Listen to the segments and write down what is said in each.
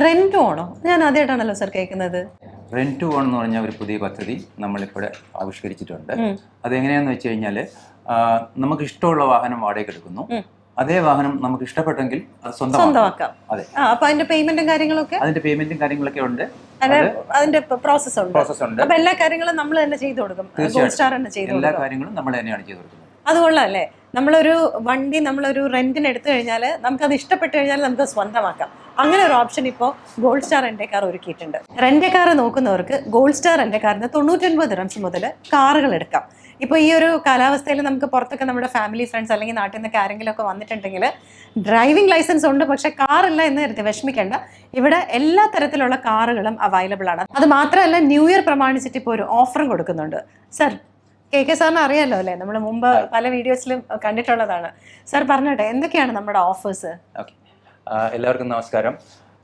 Rent ഓണോ? ഞാൻ ആദ്യമായിട്ടാണല്ലോ sir കേൾക്കുന്നത്. Rent to on എന്ന് പറഞ്ഞ ഒരു പുതിയ പദ്ധതി നമ്മളിപ്പോൾ ആവിഷ്കരിച്ചിട്ടുണ്ട്. അതെങ്ങനെയാന്ന് വെച്ച് കഴിഞ്ഞാൽ നമുക്ക് ഇഷ്ടമുള്ള വാഹനം വാടകയ്ക്ക് എടുക്കുന്നു. അതേ വാഹനം നമുക്ക് ഇഷ്ടപ്പെട്ടെങ്കിൽ അത് സ്വന്തമാക്കാം. അതെ. അപ്പൊ അതിന്റെ പേയ്മെന്റും കാര്യങ്ങളൊക്കെ ഉണ്ട്. അതിന്റെ പ്രോസസ് ഉണ്ട്. അപ്പൊ എല്ലാ കാര്യങ്ങളും നമ്മൾ തന്നെ ചെയ്തു കൊടുക്കും. എല്ലാ കാര്യങ്ങളും നമ്മൾ തന്നെയാണ് ചെയ്തു കൊടുക്കുന്നത്. അതുകൊള്ളല്ലേ, നമ്മളൊരു വണ്ടി നമ്മളൊരു റെന്റിന് എടുത്തു കഴിഞ്ഞാൽ നമുക്കത് ഇഷ്ടപ്പെട്ട് കഴിഞ്ഞാൽ നമുക്ക് സ്വന്തമാക്കാം. അങ്ങനെ ഒരു ഓപ്ഷൻ ഇപ്പോൾ ഗോൾഡ് സ്റ്റാർ റെന്റ് കാർ ഒരുക്കിയിട്ടുണ്ട്. റെന്റ് കാർ നോക്കുന്നവർക്ക് ഗോൾഡ് സ്റ്റാർ റെന്റ് കാറിന് 99 ദിർഹംസ് മുതൽ കാറുകൾ എടുക്കാം. ഇപ്പോൾ ഈ ഒരു കാലാവസ്ഥയിൽ നമുക്ക് പുറത്തൊക്കെ നമ്മുടെ ഫാമിലി ഫ്രണ്ട്സ് അല്ലെങ്കിൽ നാട്ടിൽ നിന്നൊക്കെ ആരെങ്കിലും ഒക്കെ വന്നിട്ടുണ്ടെങ്കിൽ ഡ്രൈവിംഗ് ലൈസൻസ് ഉണ്ട് പക്ഷെ കാറില്ല എന്ന് കരുതി വിഷമിക്കേണ്ട. ഇവിടെ എല്ലാ തരത്തിലുള്ള കാറുകളും അവൈലബിൾ ആണ്. അത് മാത്രമല്ല ന്യൂ ഇയർ പ്രമാണിച്ചിട്ട് ഇപ്പോൾ ഒരു ഓഫറും കൊടുക്കുന്നുണ്ട്. സർ, കെ സാറിന് അറിയാലോ അല്ലേ, നമ്മൾ മുമ്പ് പല വീഡിയോസിലും കണ്ടിട്ടുള്ളതാണ്. സാർ പറഞ്ഞോട്ടെ, എന്തൊക്കെയാണ് നമ്മുടെ ഓഫേഴ്സ്? ഓക്കെ, എല്ലാവർക്കും നമസ്കാരം.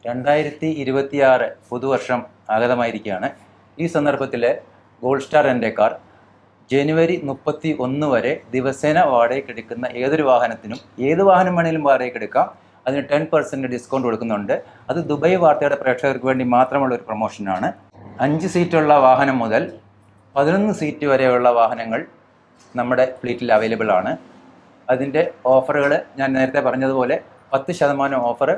2026 പുതുവർഷം ആഗതമായിരിക്കുകയാണ്. ഈ സന്ദർഭത്തിൽ ഗോൾഡ് സ്റ്റാർ റെന്റ് കാർ ജനുവരി 31 വരെ ദിവസേന വാടകയ്ക്ക് എടുക്കുന്ന ഏതൊരു വാഹനത്തിനും ഏത് വാഹനം വേണമെങ്കിലും വാടകയ്ക്ക് എടുക്കാം. അതിന് 10% ഡിസ്കൗണ്ട് കൊടുക്കുന്നുണ്ട്. അത് ദുബായ് വാർത്തയുടെ പ്രേക്ഷകർക്ക് വേണ്ടി മാത്രമുള്ള ഒരു പ്രൊമോഷനാണ്. 5 സീറ്റുള്ള വാഹനം മുതൽ 11 സീറ്റ് വരെയുള്ള വാഹനങ്ങൾ നമ്മുടെ ഫ്ലീറ്റിൽ അവൈലബിൾ ആണ്. അതിൻ്റെ ഓഫറുകൾ ഞാൻ നേരത്തെ പറഞ്ഞതുപോലെ 10% ഓഫർ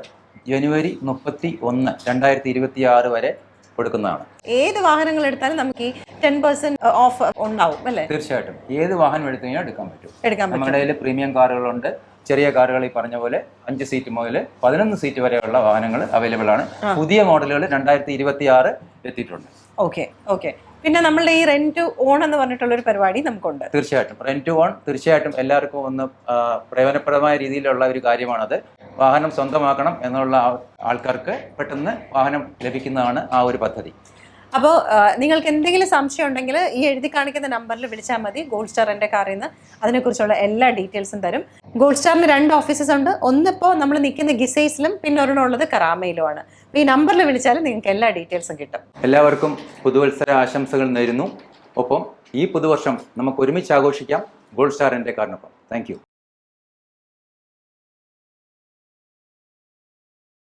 ജനുവരി 31, 2026 വരെ കൊടുക്കുന്നതാണ്. ഏത് വാഹനങ്ങൾ എടുത്താലും നമുക്ക് ഈ 10% ഓഫ് ഉണ്ടാവും അല്ലേ? തീർച്ചയായിട്ടും ഏത് വാഹനം എടുത്തു കഴിഞ്ഞാൽ എടുക്കാൻ പറ്റും. നമ്മുടെ കയ്യിൽ പ്രീമിയം കാറുകളുണ്ട്, ചെറിയ കാറുകൾ ഈ പറഞ്ഞ പോലെ 5 സീറ്റ് മുതൽ 11 സീറ്റ് വരെയുള്ള വാഹനങ്ങൾ അവൈലബിൾ ആണ്. പുതിയ മോഡലുകൾ 2026 എത്തിയിട്ടുണ്ട്. ഓക്കെ. പിന്നെ നമ്മളുടെ ഈ റെന്റ് ടു ഓൺ എന്ന് പറഞ്ഞിട്ടുള്ള ഒരു പരിപാടി നമുക്കുണ്ട്. തീർച്ചയായിട്ടും റെന്റ് ടു ഓൺ തീർച്ചയായിട്ടും എല്ലാവർക്കും ഒന്ന് പ്രയോജനപ്രദമായ രീതിയിലുള്ള ഒരു കാര്യമാണത്. വാഹനം സ്വന്തമാക്കണം എന്നുള്ള ആൾക്കാർക്ക് പെട്ടെന്ന് വാഹനം ലഭിക്കുന്നതാണ് ആ ഒരു പദ്ധതി. അപ്പോൾ നിങ്ങൾക്ക് എന്തെങ്കിലും സംശയം ഉണ്ടെങ്കിൽ ഈ എഴുതി കാണിക്കുന്ന നമ്പറിൽ വിളിച്ചാൽ മതി. ഗോൾഡ് സ്റ്റാർ റെന്റ് കാറിൽ നിന്ന് അതിനെക്കുറിച്ചുള്ള എല്ലാ ഡീറ്റെയിൽസും തരും. ഗോൾഡ് സ്റ്റാറിന് 2 ഓഫീസസ് ഉണ്ട്. ഒന്നിപ്പോൾ നമ്മൾ നിൽക്കുന്ന ഗിസൈസിലും പിന്നെ ഒരെണ്ണമുള്ളത് കറാമയിലുമാണ്. ഈ നമ്പറിൽ വിളിച്ചാലും നിങ്ങൾക്ക് എല്ലാ ഡീറ്റെയിൽസും കിട്ടും. എല്ലാവർക്കും പുതുവത്സര ആശംസകൾ നേരുന്നു. ഒപ്പം ഈ പുതുവർഷം നമുക്ക് ഒരുമിച്ച് ആഘോഷിക്കാം ഗോൾഡ് സ്റ്റാർ റെന്റ് കാറിനൊപ്പം. Thank U.